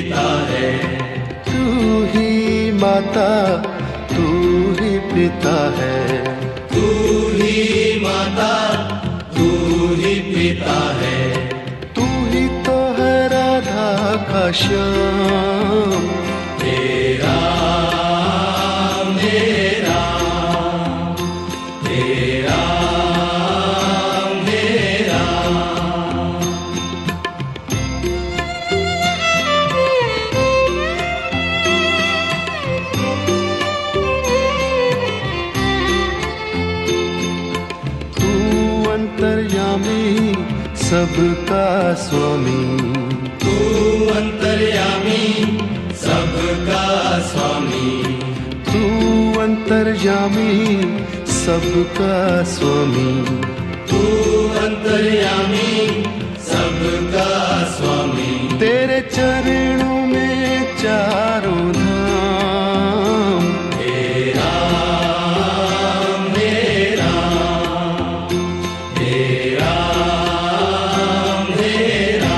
पिता है। तू ही माता तू ही पिता है। तू ही माता तू ही पिता है। तू ही तो है राधा का श्याम। तेरा मेरा तेरा मेरा। तू अंतर्यामी सबका स्वामी। तू अंतर्यामी सबका स्वामी। तू अंतर्यामी सबका स्वामी। तू अंतर्यामी सबका स्वामी। तेरे चरणों में चारों धाम। तेरा मेरा तेरा मेरा।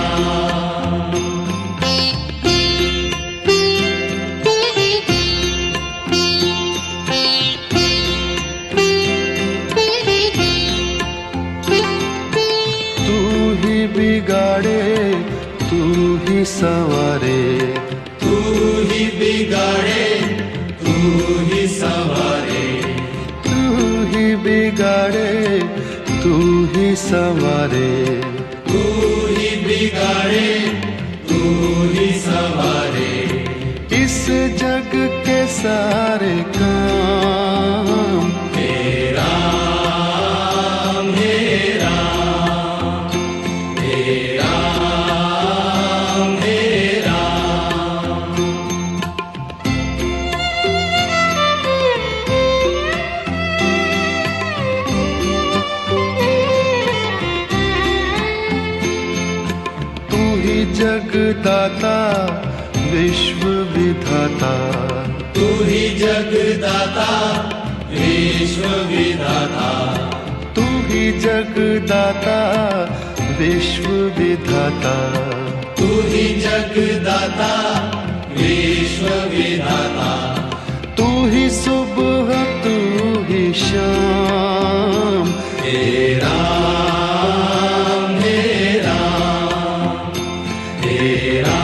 तू ही बिगाड़े तू ही संवारे। तू ही बिगाड़े तू ही संवारे। तू ही बिगाड़े तू ही संवारे। तू ही बिगाड़े तू ही संवारे। इस जग के सारे काम। तेरा मेरा तेरा मेरा। तू ही जगदाता विश्व विधाता। तू ही जगदाता विश्व विधाता। तू ही जगदाता विश्व विधाता। तू ही जगदाता विश्व विधाता। तू ही सुबह तू ही शाम। तेरा मेरा तेरा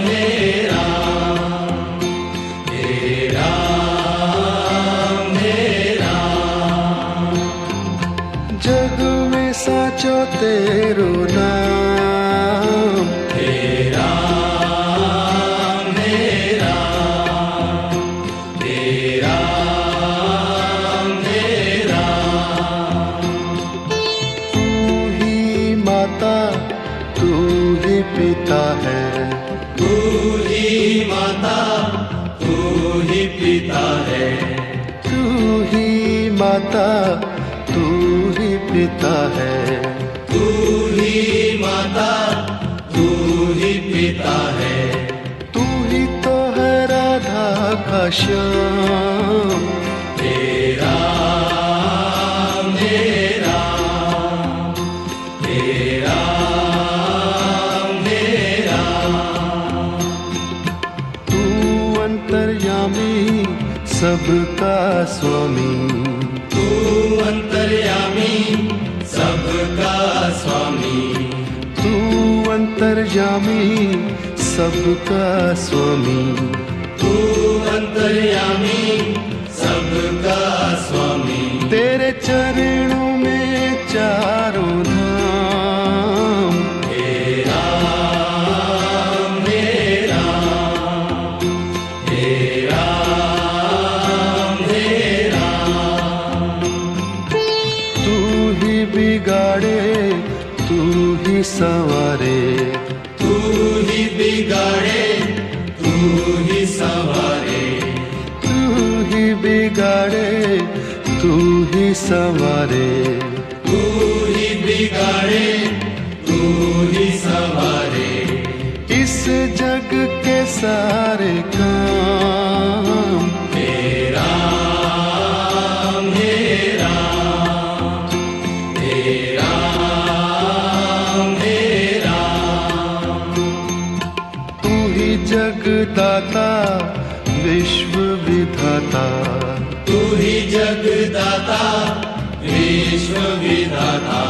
मेरा तेरा मेरा। जग में साचो तेरो नाम। तेरा मेरा तेरा मेरा। तू ही माता तू ही पिता है। तू ही माता तू ही पिता है। तू ही माता तू ही पिता है। तू ही माता तू ही पिता है। तू ही तो है राधा का श्याम। तेरा मेरा तेरा मेरा। तू अंतर्यामी सबका स्वामी। तू अंतर्यामी सबका स्वामी। तू अंतर्यामी सबका स्वामी। तू अंतर्यामी सबका स्वामी। तेरे चरणों में चारों धाम। तेरा मेरा तेरा मेरा। तू ही बिगाड़े तू ही संवारे। तू ही बिगाड़े तू ही संवारे। तू ही बिगाड़े तू ही संवारे। तू ही बिगाड़े तू ही संवारे। इस जग के सारे काम। तेरा मेरा तेरा मेरा। जगदाता विश्व विधाता, तू ही जगदाता विश्व विधाता,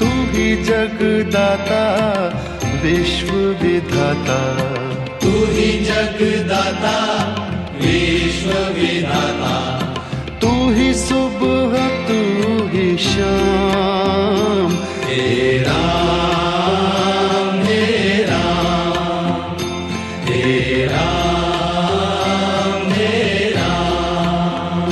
तू ही जगदाता विश्व विधाता, तू ही जगदाता विश्व विधाता, तू ही सुबह तू ही शाम, हे राम हे राम हे राम हे राम।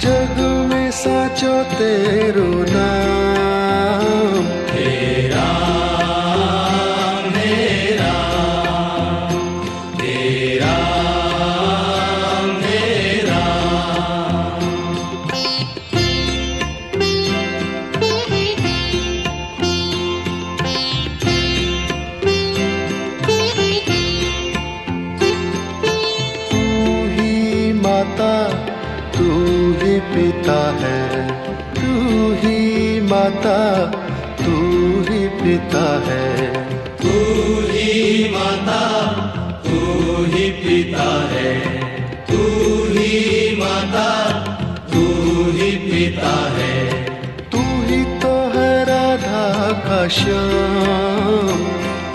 जग में साचो तेरो नाम, हे राम हे राम हे राम हे राम। तू ही माता तू ही पिता है, तू ही माता तू ही पिता है, तू ही माता तू ही पिता है, तू ही माता तू ही पिता है, तू ही तो है राधा का श्याम,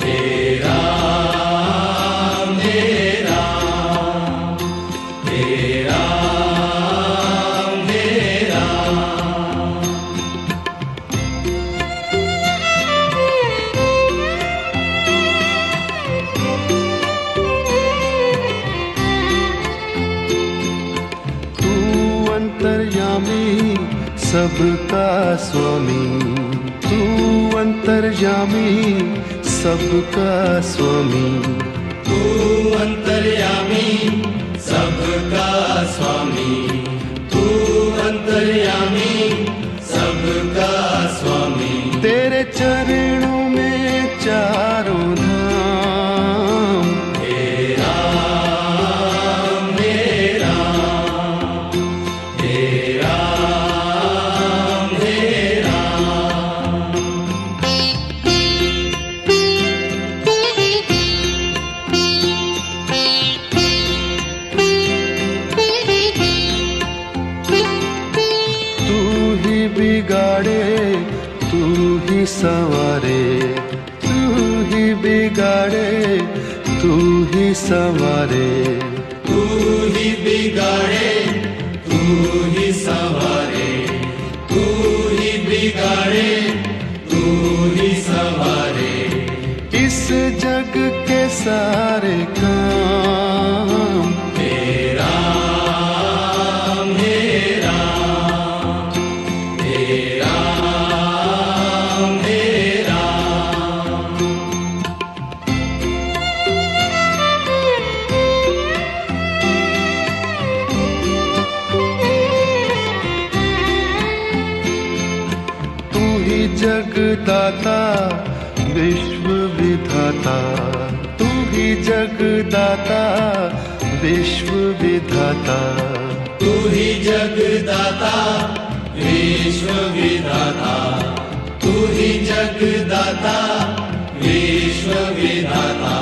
हे राम हे राम हे राम हे राम। तू अंतर्यामी सबका स्वामी, तू अंतर्यामी सबका स्वामी, तू अंतर्यामी सबका स्वामी, तू अंतर्यामी सबका स्वामी। तेरे चरणों में चारों धाम, हे राम हे राम हे राम हे राम। तू ही बिगाड़े तू ही संवारे, तू ही बिगाड़े तू ही संवारे, तू ही बिगाड़े तू ही संवारे, तू ही बिगाड़े तू ही संवारे। इस जग के सारे काम, हे राम हे राम हे राम हे राम। तू ही जगदाता विश्व विधाता, तू ही जगदाता विश्व विधाता, तू ही जगदाता विश्व विधाता, तू ही जगदाता विश्व विधाता।